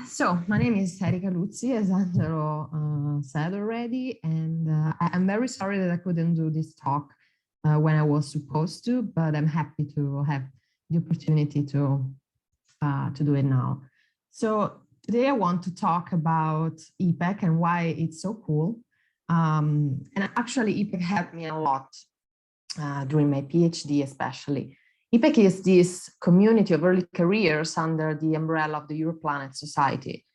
So my name is Erika Luzzi, as Angelo said already, and I'm very sorry that I couldn't do this talk when I was supposed to, but I'm happy to have the opportunity to do it now. So today I want to talk about Epec and why it's so cool. And actually, Epec helped me a lot during my PhD, especially. Epec is this community of early careers under the umbrella of the Europlanet Society.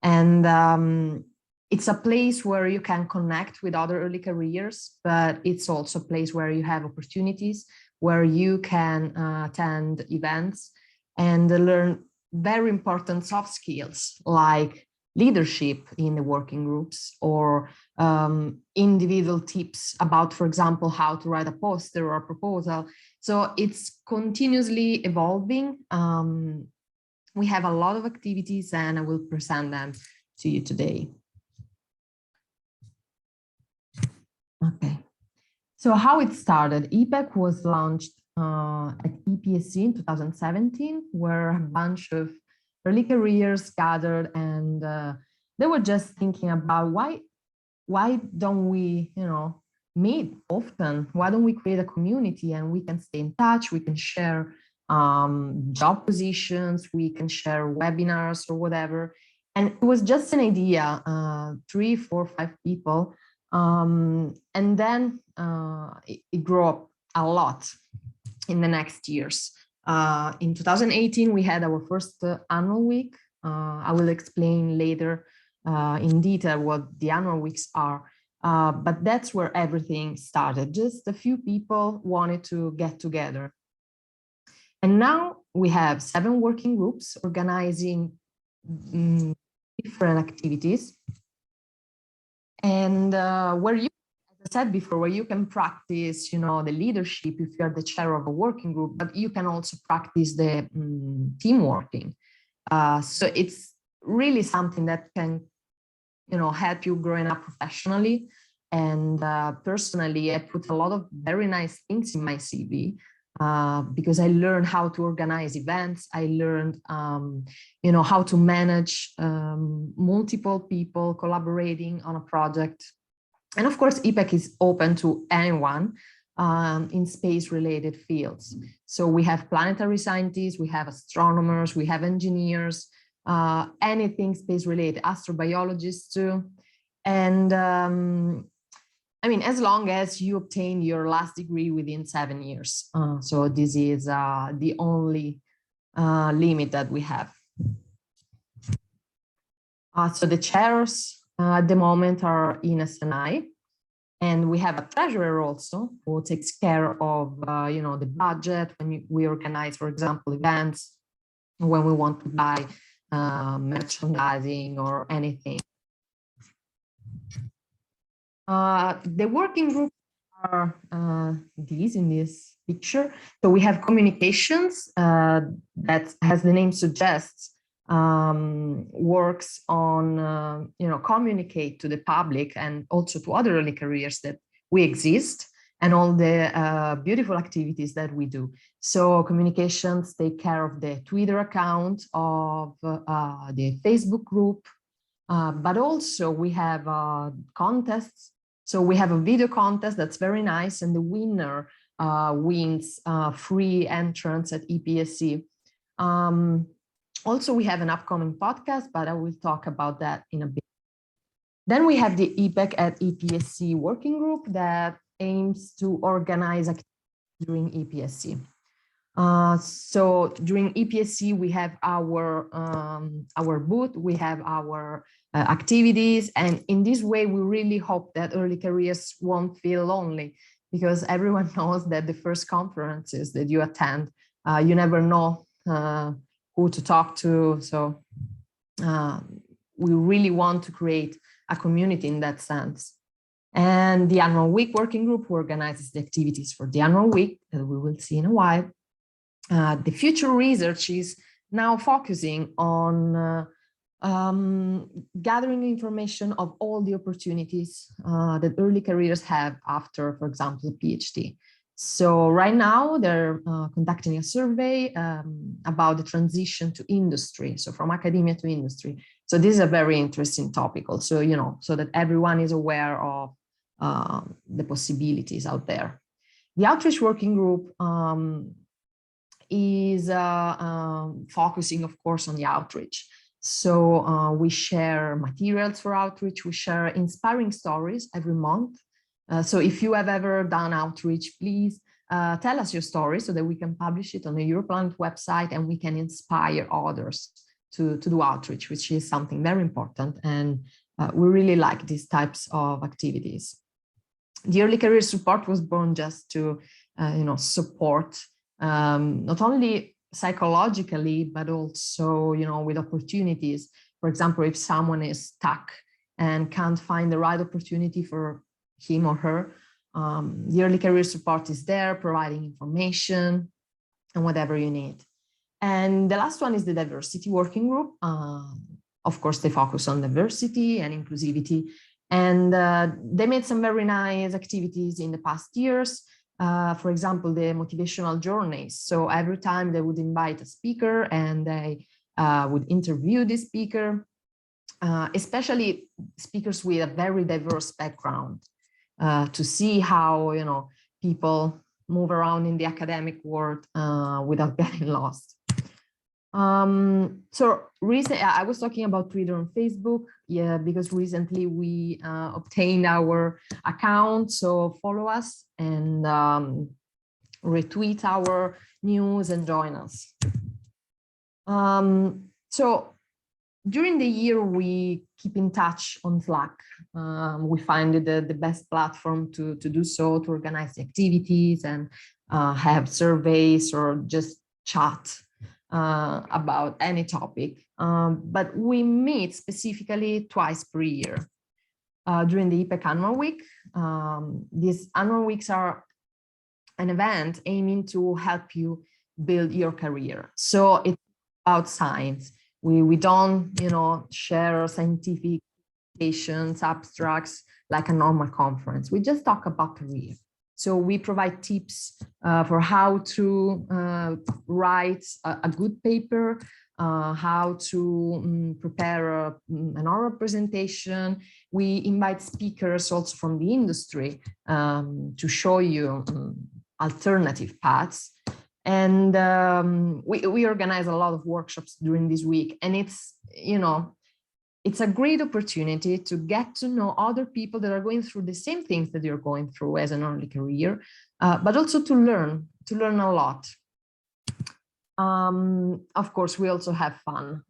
And it's a place where you can connect with other early careers, but it's also a place where you have opportunities, where you can attend events and learn very important soft skills like leadership in the working groups or individual tips about, for example, how to write a poster or a proposal. So it's continuously evolving. We have a lot of activities and I will present them to you today. Okay, so how it started. Epec was launched at EPSC in 2017, where a bunch of early careers gathered and they were just thinking about why don't we, meet often? Why don't we create a community and we can stay in touch? We can share job positions, we can share webinars or whatever. And it was just an idea, 3, 4, 5 people. And then it grew up a lot in the next years. In 2018, we had our first annual week. I will explain later in detail what the annual weeks are. But that's where everything started. Just a few people wanted to get together. And now we have 7 working groups organizing different activities. And where you, as I said before, where you can practice, the leadership if you're the chair of a working group, but you can also practice the team working. So it's really something that can, help you growing up professionally. And personally, I put a lot of very nice things in my CV because I learned how to organize events. I learned, how to manage multiple people collaborating on a project. And of course, Epec is open to anyone in space-related fields. So we have planetary scientists, we have astronomers, we have engineers, anything space-related, astrobiologists too. And as long as you obtain your last degree within 7 years. So this is the only limit that we have. So the chairs at the moment are Ines and I, and we have a treasurer also who takes care of, the budget when we organize, for example, events, when we want to buy merchandising or anything. The working groups are these in this picture. So we have communications that, as the name suggests, works on, communicate to the public and also to other early careers that we exist and all the beautiful activities that we do. So communications take care of the Twitter account, of the Facebook group, but also we have contests. So we have a video contest that's very nice, and the winner wins free entrance at EPSC. Also, we have an upcoming podcast, but I will talk about that in a bit. Then we have the Epec at EPSC working group that aims to organize activities during EPSC. So during EPSC, we have our booth, we have our activities, and in this way, we really hope that early careers won't feel lonely, because everyone knows that the first conferences that you attend, you never know who to talk to. So we really want to create a community in that sense. And the annual week working group organizes the activities for the annual week that we will see in a while. The future research is now focusing on gathering information of all the opportunities that early careers have after, for example, a PhD. So right now they're conducting a survey about the transition to industry, so from academia to industry. So this is a very interesting topic also, you know, so that everyone is aware of the possibilities out there. The outreach working group is focusing, of course, on the outreach. So we share materials for outreach, we share inspiring stories every month. So if you have ever done outreach, please tell us your story so that we can publish it on the Europlanet website and we can inspire others to do outreach, which is something very important. And we really like these types of activities. The early career support was born just to, you know, support not only psychologically, but also, you know, with opportunities. For example, if someone is stuck and can't find the right opportunity for him or her, the early career support is there, providing information and whatever you need. And the last one is the diversity working group. Of course, they focus on diversity and inclusivity. And they made some very nice activities in the past years. For example, the motivational journeys. So every time they would invite a speaker and they would interview the speaker, especially speakers with a very diverse background, to see how, you know, people move around in the academic world without getting lost. So recently, I was talking about Twitter and Facebook, yeah, because recently we obtained our account. So follow us and retweet our news and join us. So during the year, we keep in touch on Slack. We find it the best platform to do so, to organize the activities and have surveys or just chat about any topic. But we meet specifically twice per year during the Epec Annual Week. These annual weeks are an event aiming to help you build your career. So it's about science. We don't, you know, share scientific presentations, abstracts like a normal conference. We just talk about career. So we provide tips for how to write a good paper, how to prepare an oral presentation. We invite speakers also from the industry to show you alternative paths. And we organize a lot of workshops during this week. And it's, you know, it's a great opportunity to get to know other people that are going through the same things that you're going through as an early career, but also to learn a lot. Of course, we also have fun.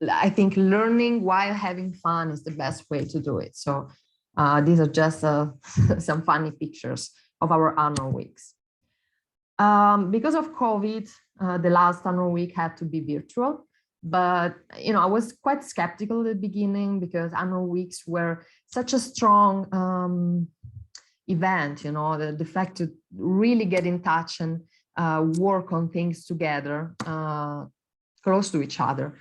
I think learning while having fun is the best way to do it. So these are just some funny pictures of our annual weeks. Because of COVID, the last annual week had to be virtual. But, you know, I was quite skeptical at the beginning because annual weeks were such a strong event, you know, the fact to really get in touch and work on things together, close to each other.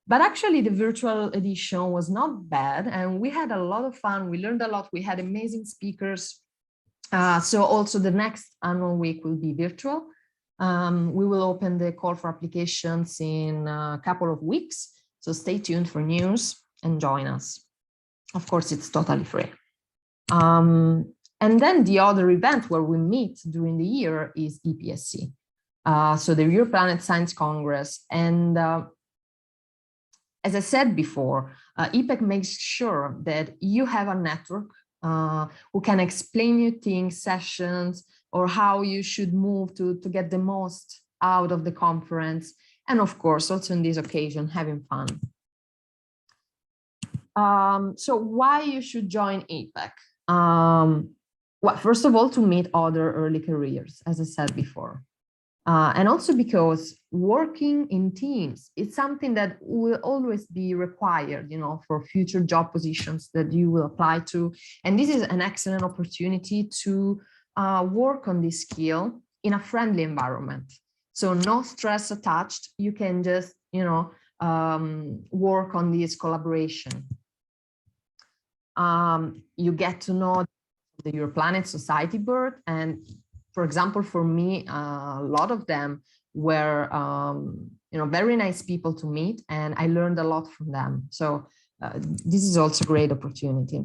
But actually the virtual edition was not bad and we had a lot of fun. We learned a lot. We had amazing speakers. So also the next annual week will be virtual. We will open the call for applications in a couple of weeks. So stay tuned for news and join us. Of course, it's totally free. And then the other event where we meet during the year is EPSC. So the Europlanet Science Congress. And as I said before, Epec makes sure that you have a network who can explain you things, sessions, or how you should move to get the most out of the conference. And of course, also on this occasion, having fun. So why you should join Epec? Well, first of all, to meet other early careers, as I said before. And also because working in teams is something that will always be required, you know, for future job positions that you will apply to. And this is an excellent opportunity to work on this skill in a friendly environment. So no stress attached. You can just, you know, work on this collaboration. You get to know the Your Planet Society board. And for example, for me, a lot of them were, very nice people to meet, and I learned a lot from them. So this is also a great opportunity.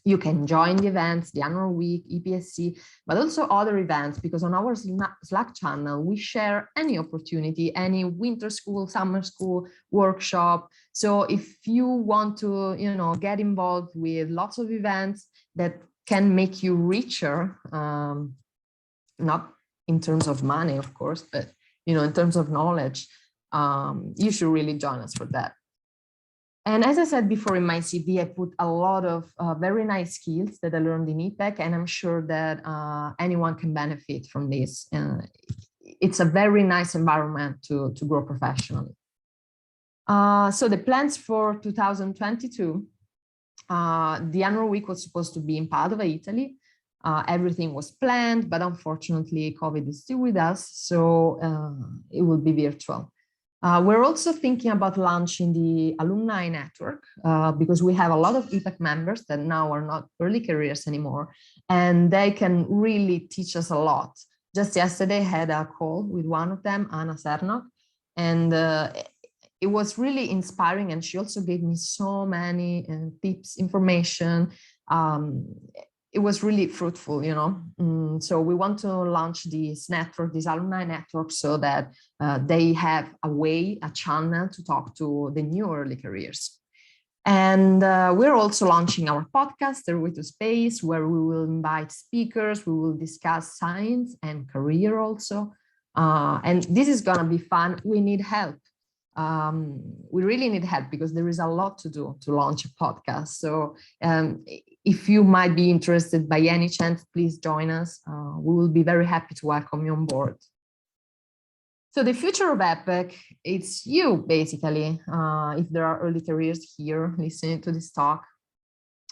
You can join the events, the annual week, EPSC, but also other events, because on our Slack channel, we share any opportunity, any winter school, summer school, workshop. So if you want to, get involved with lots of events that can make you richer, not in terms of money, of course, but, in terms of knowledge, you should really join us for that. And as I said before, in my CV, I put a lot of very nice skills that I learned in Epec, and I'm sure that anyone can benefit from this. It's a very nice environment to grow professionally. So the plans for 2022, the annual week was supposed to be in Padova, Italy. Everything was planned, but unfortunately, COVID is still with us, so it will be virtual. We're also thinking about launching the alumni network because we have a lot of Epec members that now are not early careers anymore, and they can really teach us a lot. Just yesterday, I had a call with one of them, Anna Cernok, and it was really inspiring, and she also gave me so many tips, information. It was really fruitful, So we want to launch this network, this alumni network, so that they have a channel to talk to the new early careers. And we're also launching our podcast, The Way to Space, where we will invite speakers, we will discuss science and career also. And this is gonna be fun. We need help. We really need help because there is a lot to do to launch a podcast. So if you might be interested by any chance, please join us. We will be very happy to welcome you on board. So the future of Epec, it's you, basically. If there are early careers here listening to this talk,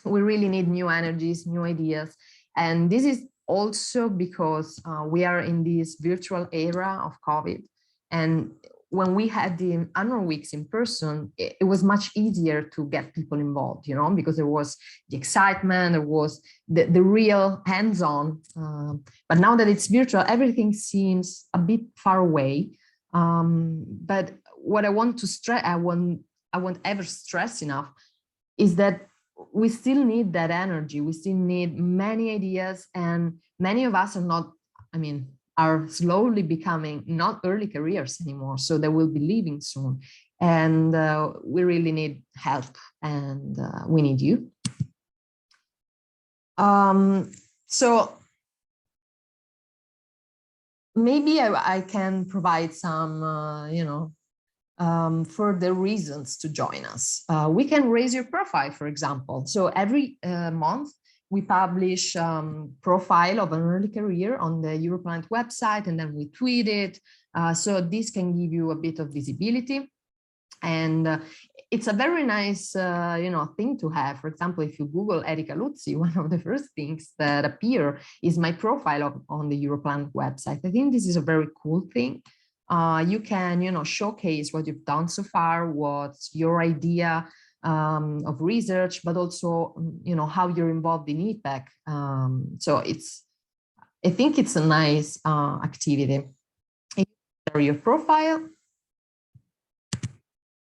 we really need new energies, new ideas. And this is also because we are in this virtual era of COVID. And when we had the annual weeks in person, it was much easier to get people involved, because there was the excitement, there was the real hands-on. But now that it's virtual, everything seems a bit far away. But what I want to stress, I won't ever stress enough, is that we still need that energy. We still need many ideas, and many of us are slowly becoming not early careers anymore, so they will be leaving soon. And we really need help, and we need you. So maybe I can provide some, further reasons to join us. We can raise your profile, for example. So every month, we publish profile of an early career on the Your Planet website, and then we tweet it. So this can give you a bit of visibility. And it's a very nice, thing to have. For example, if you Google Erika Luzzi, one of the first things that appear is my profile on the Your Planet website. I think this is a very cool thing. You can, showcase what you've done so far, what's your idea of research, but also, how you're involved in Epec. So I think it's a nice activity. Share your profile,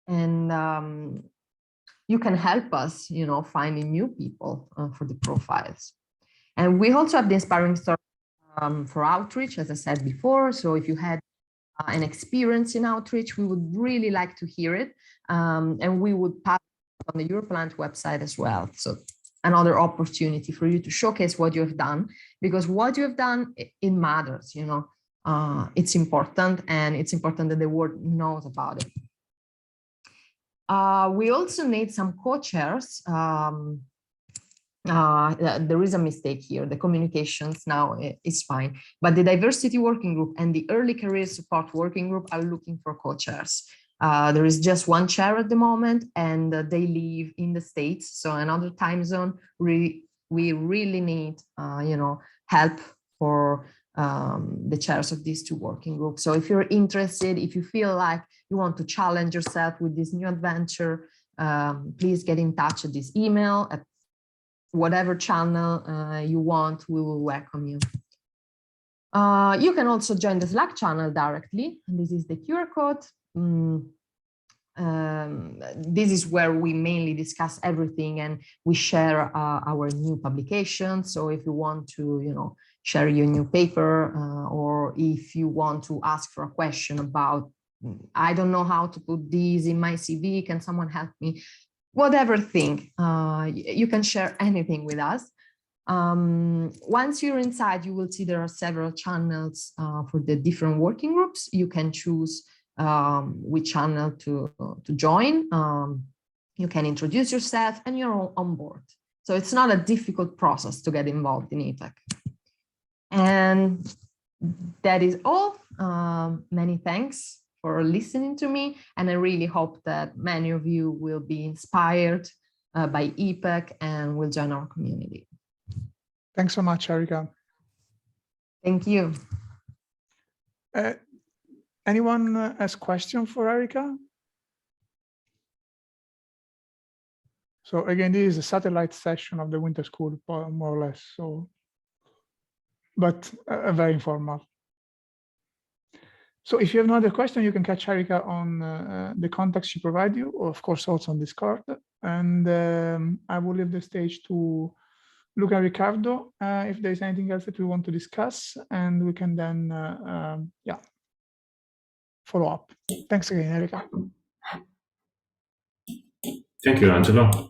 and you can help us, finding new people for the profiles. And we also have the inspiring story for outreach, as I said before. So if you had an experience in outreach, we would really like to hear it, and we would pass on the Your Planet website as well. So another opportunity for you to showcase what you have done, because what you have done, it matters, it's important, and it's important that the world knows about it. We also need some co-chairs. There is a mistake here. The communications now is fine, but the diversity working group and the early career support working group are looking for co-chairs. There is just one chair at the moment, and they live in the States, so another time zone. We really need, help for the chairs of these two working groups. So if you're interested, if you feel like you want to challenge yourself with this new adventure, please get in touch at this email at whatever channel you want, we will welcome you. You can also join the Slack channel directly, and this is the QR code. This is where we mainly discuss everything, and we share our new publications. So if you want to, share your new paper, or if you want to ask for a question about, I don't know how to put these in my CV, can someone help me? Whatever thing, you can share anything with us. Once you're inside, you will see there are several channels for the different working groups. You can choose which channel to join. You can introduce yourself and you're all on board. So it's not a difficult process to get involved in Epec. And that is all. Many thanks for listening to me. And I really hope that many of you will be inspired by Epec and will join our community. Thanks so much, Erika. Thank you. Anyone has question for Erika? So again, this is a satellite session of the winter school, more or less. So, but very informal. So if you have no other question, you can catch Erika on the contacts she provided you, or of course also on Discord. And I will leave the stage to Luca and Riccardo if there's anything else that we want to discuss, and we can then follow up. Thanks again, Erika. Thank you, Angelo.